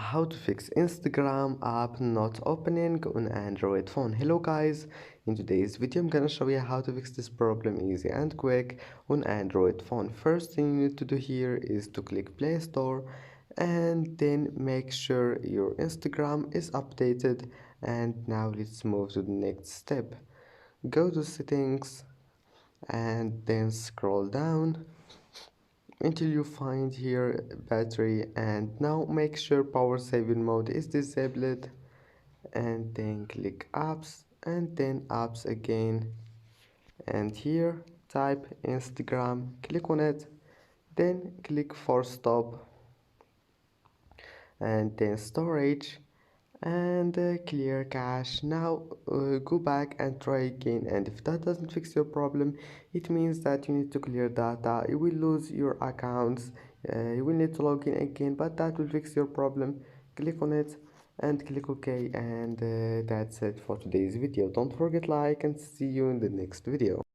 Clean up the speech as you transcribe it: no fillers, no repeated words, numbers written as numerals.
how to fix Instagram app not opening on Android phone. Hello guys, in today's video I'm gonna show you how to fix this problem easy and quick on Android phone. First thing you need to do here is to click Play Store and then make sure your Instagram is updated. And now let's move to the next step. Go to settings and then scroll down until you find here battery, and now make sure power saving mode is disabled, and then click apps and then apps again, and here type Instagram, click on it, then click force stop and then storage and clear cache. Now go back and try again, and if that doesn't fix your problem, it means that you need to clear data. You will lose your accounts, you will need to log in again, but that will fix your problem. Click on it and click OK, and that's it for today's video. Don't forget like and see you in the next video.